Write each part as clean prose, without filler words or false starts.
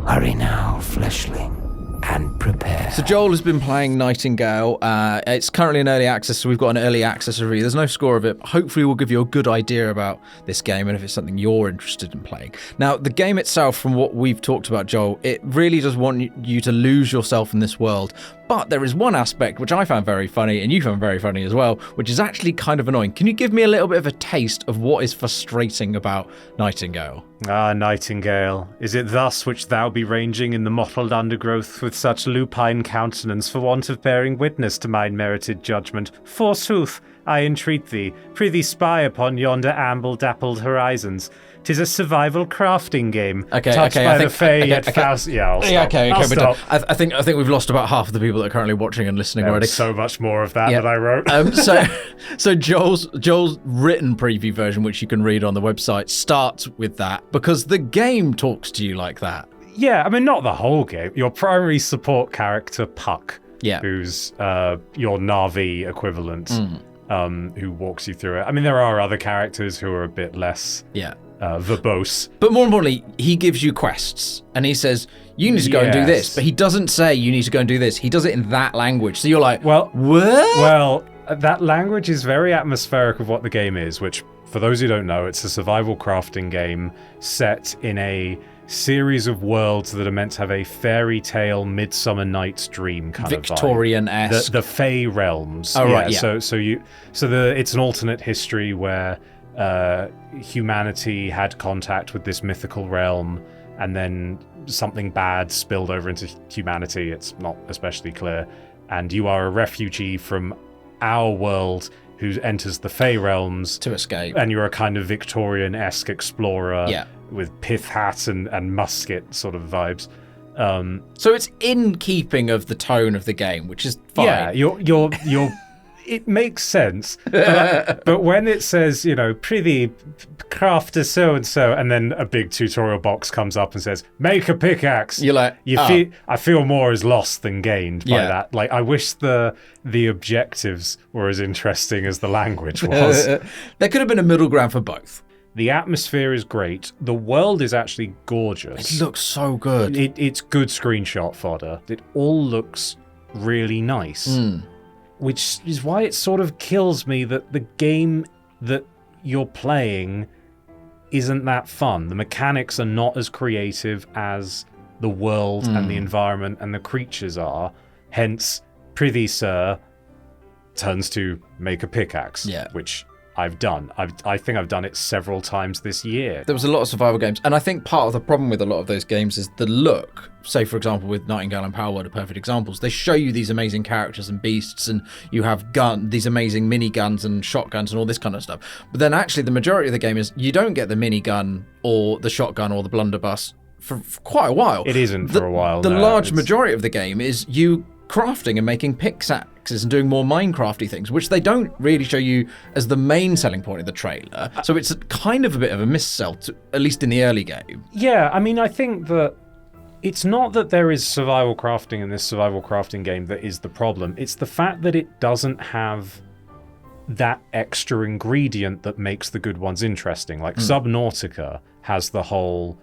Hurry now, fleshling, and prepare. So Joel has been playing Nightingale. It's currently in early access, so we've got an early access review. There's no score of it. Hopefully we'll give you a good idea about this game and if it's something you're interested in playing. Now, the game itself, from what we've talked about, Joel, it really does want you to lose yourself in this world. But there is one aspect which I found very funny, and you found very funny as well, which is actually kind of annoying. Can you give me a little bit of a taste of what is frustrating about Nightingale? Ah, Nightingale, is it thus which thou be ranging in the mottled undergrowth with such lupine countenance for want of bearing witness to mine merited judgment? Forsooth, I entreat thee, prithee spy upon yonder amble-dappled horizons. 'Tis a survival crafting game. Touched by the Fae yet foust. Yeah, I'll stop. I'll stop. I think we've lost about half of the people that are currently watching and listening already. So much more of that I wrote. So Joel's written preview version, which you can read on the website, starts with that because the game talks to you like that. Yeah, I mean, not the whole game. Your primary support character, Puck, yeah, who's your Na'vi equivalent, who walks you through it. I mean, there are other characters who are a bit less verbose. But more importantly, he gives you quests, and he says, you need to go and do this. But he doesn't say, you need to go and do this. He does it in that language. So you're like, well, what? Well, that language is very atmospheric of what the game is, which, for those who don't know, it's a survival crafting game set in a series of worlds that are meant to have a fairy tale Midsummer Night's Dream kind of vibe. Victorian-esque. The Fey realms. Oh, right, yeah. It's an alternate history where humanity had contact with this mythical realm, and then something bad spilled over into humanity. It's not especially clear. And you are a refugee from our world who enters the Fey realms to escape. And you're a kind of Victorian-esque explorer with pith hat and musket sort of vibes. So it's in keeping of the tone of the game, which is fine. Yeah, you're it makes sense. But when it says, prithee craft a so-and-so, and then a big tutorial box comes up and says, make a pickaxe. You're like, I feel more is lost than gained by that. Like, I wish the objectives were as interesting as the language was. There could have been a middle ground for both. The atmosphere is great. The world is actually gorgeous. It looks so good. It's good screenshot fodder. It all looks really nice. Which is why it sort of kills me that the game that you're playing isn't that fun. The mechanics are not as creative as the world and the environment and the creatures are. Hence, prithee, sir, turns to make a pickaxe, which I've done. I think I've done it several times this year. There was a lot of survival games, and I think part of the problem with a lot of those games is the look. Say, for example, with Nightingale and Power Word are perfect examples. They show you these amazing characters and beasts, and you have these amazing miniguns and shotguns and all this kind of stuff. But then actually the majority of the game is you don't get the minigun or the shotgun or the blunderbuss for quite a while. It isn't for a while. The large majority of the game is you crafting and making pickaxes and doing more Minecrafty things, which they don't really show you as the main selling point of the trailer. So it's kind of a bit of a missell, at least in the early game. Yeah, I mean, I think that it's not that there is survival crafting in this survival crafting game that is the problem. It's the fact that it doesn't have that extra ingredient that makes the good ones interesting. Like Subnautica has the whole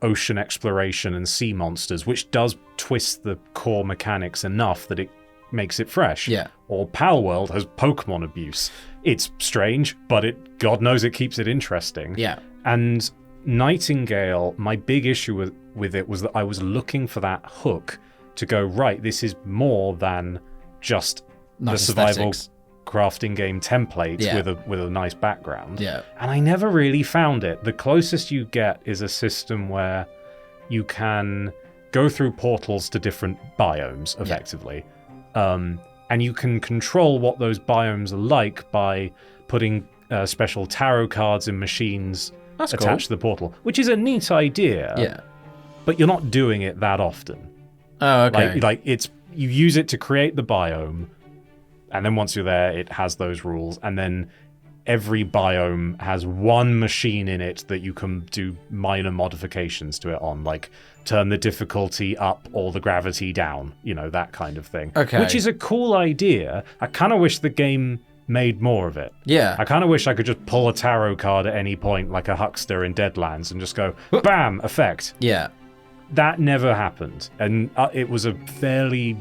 ocean exploration and sea monsters, which does twist the core mechanics enough that it makes it fresh. Yeah. Or Palworld has Pokemon abuse. It's strange, but God knows it keeps it interesting. Yeah. And Nightingale, my big issue with it was that I was looking for that hook to go, right, this is more than just the survival crafting game template with a nice background. Yeah. And I never really found it. The closest you get is a system where you can go through portals to different biomes, effectively. And you can control what those biomes are like by putting special tarot cards in machines attached to the portal, which is a neat idea. Yeah. But you're not doing it that often. Oh, okay. Like it's you use it to create the biome, and then once you're there, it has those rules, and then every biome has one machine in it that you can do minor modifications to it on, like turn the difficulty up or the gravity down, that kind of thing. Okay. Which is a cool idea. I kind of wish the game made more of it. Yeah. I kind of wish I could just pull a tarot card at any point like a huckster in Deadlands and just go, bam, effect. Yeah. that never happened. And it was a fairly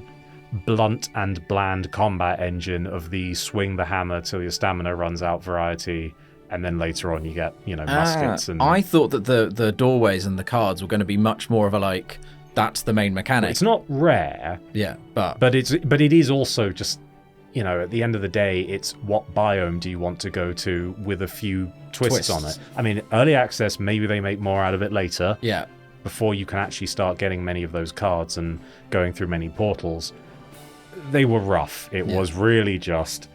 blunt and bland combat engine of the swing the hammer till your stamina runs out variety, and then later on you get, muskets. And I thought that the doorways and the cards were going to be much more of a like, that's the main mechanic. It's not rare. Yeah, but it is also just, at the end of the day, it's what biome do you want to go to with a few twists on it. I mean, early access, maybe they make more out of it later. Yeah. Before you can actually start getting many of those cards and going through many portals. They were rough. It was really just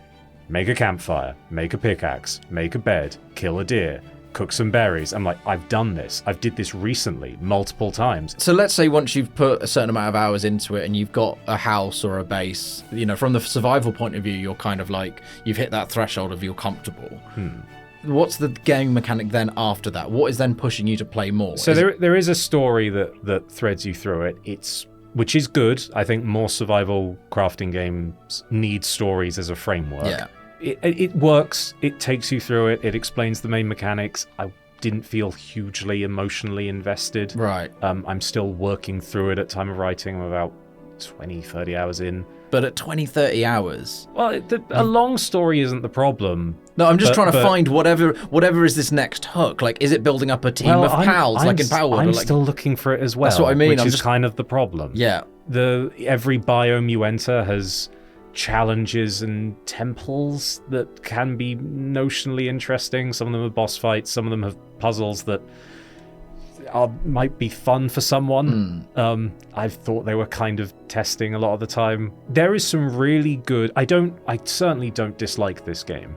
make a campfire, make a pickaxe, make a bed, kill a deer, cook some berries. I'm like, I've done this. I've did this recently, multiple times. So let's say once you've put a certain amount of hours into it and you've got a house or a base, from the survival point of view, you're kind of like, you've hit that threshold of you're comfortable. What's the game mechanic then after that? What is then pushing you to play more? So there is a story that threads you through it. Which is good. I think more survival crafting games need stories as a framework. Yeah. It works. It takes you through it. It explains the main mechanics. I didn't feel hugely emotionally invested. Right. I'm still working through it at time of writing. I'm about 20, 30 hours in. But at 20, 30 hours... Well, a long story isn't the problem. No, I'm just trying to find whatever is this next hook. Like, is it building up a team of pals, like in Power I'm World? still looking for it as well. That's what I mean. Which is kind of the problem. Yeah. Every biome you enter has challenges and temples that can be notionally interesting. Some of them are boss fights. Some of them have puzzles that might be fun for someone. I thought they were kind of testing a lot of the time. There is some really good... I certainly don't dislike this game.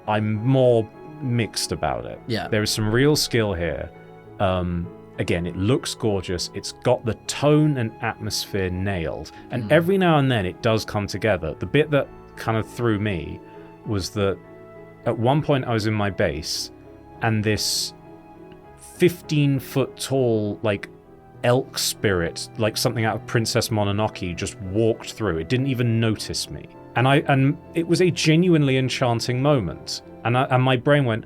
I'm more mixed about it. Yeah. There is some real skill here. Again, it looks gorgeous. It's got the tone and atmosphere nailed. And every now and then it does come together. The bit that kind of threw me was that at one point I was in my base and this 15-foot tall, like, elk spirit, like something out of Princess Mononoke, just walked through. It didn't even notice me. And it was a genuinely enchanting moment. And my brain went,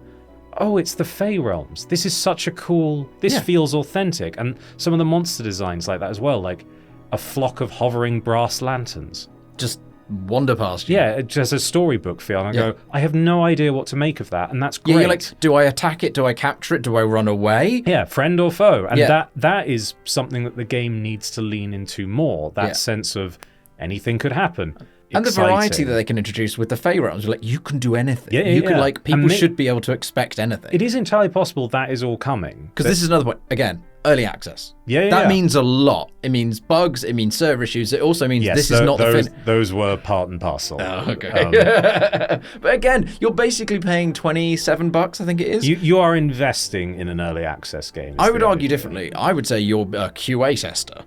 oh, it's the Fey Realms. This is such a cool... This feels authentic. And some of the monster designs like that as well, like a flock of hovering brass lanterns. Just wander past you. Yeah, it just has a storybook feel. And I go, I have no idea what to make of that, and that's great. Yeah, you're like, do I attack it? Do I capture it? Do I run away? Yeah, friend or foe. And that is something that the game needs to lean into more. That sense of anything could happen. And Exciting. the variety that they can introduce with the Fey Realms, like, you can do anything. Yeah, you can, like, people should be able to expect anything. It is entirely possible that is all coming. Because this is another point. Again, early access. Yeah, that means a lot. It means bugs. It means server issues. It also means this is not the fin. Those were part and parcel. Oh, okay. But again, you're basically paying $27, I think it is. You are investing in an early access game. I would argue differently. I would say you're a QA tester.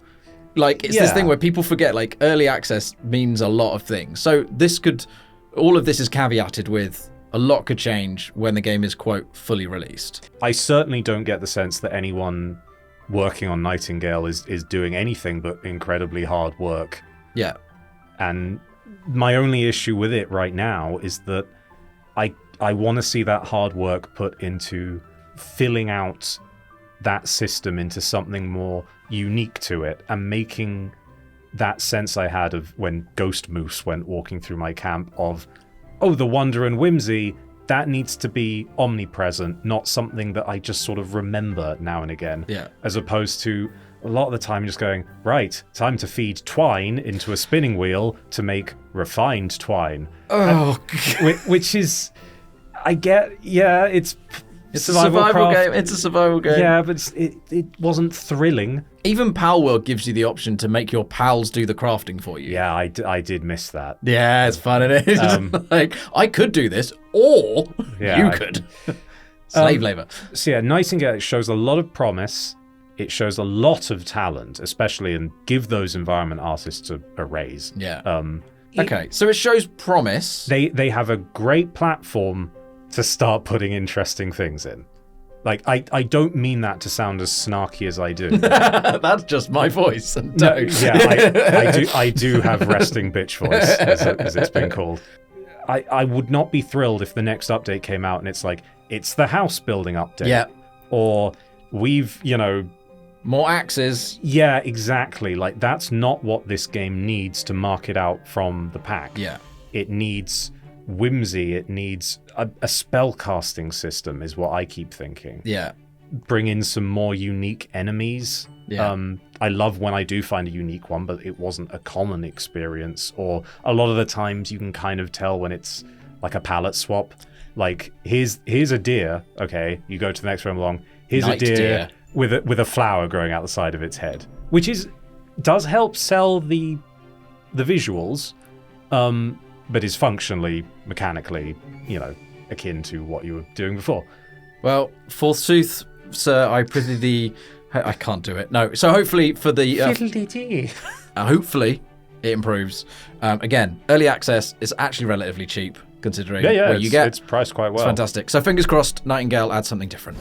Like, it's this thing where people forget, like, early access means a lot of things. So all of this is caveated with a lot could change when the game is, quote, fully released. I certainly don't get the sense that anyone working on Nightingale is doing anything but incredibly hard work. Yeah. And my only issue with it right now is that I want to see that hard work put into filling out that system into something more unique to it and making that sense I had of when Ghost Moose went walking through my camp of, oh, the wonder and whimsy, that needs to be omnipresent, not something that I just sort of remember now and again. Yeah. As opposed to a lot of the time just going, right, time to feed twine into a spinning wheel to make refined twine. Oh, which is, I get, it's a survival game. It's a survival game. Yeah, but it wasn't thrilling. Even Pal World gives you the option to make your pals do the crafting for you. Yeah, I did miss that. Yeah, it's fun, isn't it? Like, I could do this, or you could. Slave labor. So yeah, Nightingale shows a lot of promise. It shows a lot of talent, especially, and give those environment artists a raise. Yeah. Okay, so it shows promise. They have a great platform to start putting interesting things in. Like, I don't mean that to sound as snarky as I do. That's just my voice. No, yeah, I do have resting bitch voice, as it's been called. I would not be thrilled if the next update came out and it's like, it's the house building update. Yeah. Or we've, More axes. Yeah, exactly. Like, that's not what this game needs to mark it out from the pack. Yeah. It needs whimsy. It needs a spell casting system, is what I keep thinking. Yeah. Bring in some more unique enemies. Yeah. I love when I do find a unique one, but it wasn't a common experience. Or a lot of the times you can kind of tell when it's like a palette swap. Like, here's a deer. Okay, you go to the next room along. Here's Night a deer, deer. with a flower growing out the side of its head, which does help sell the visuals, but is functionally, mechanically, akin to what you were doing before. Well, forsooth, sir, I prithee thee. I can't do it. No. So hopefully for the hopefully it improves. Again, early access is actually relatively cheap considering what you get. It's priced quite well. It's fantastic. So fingers crossed, Nightingale adds something different.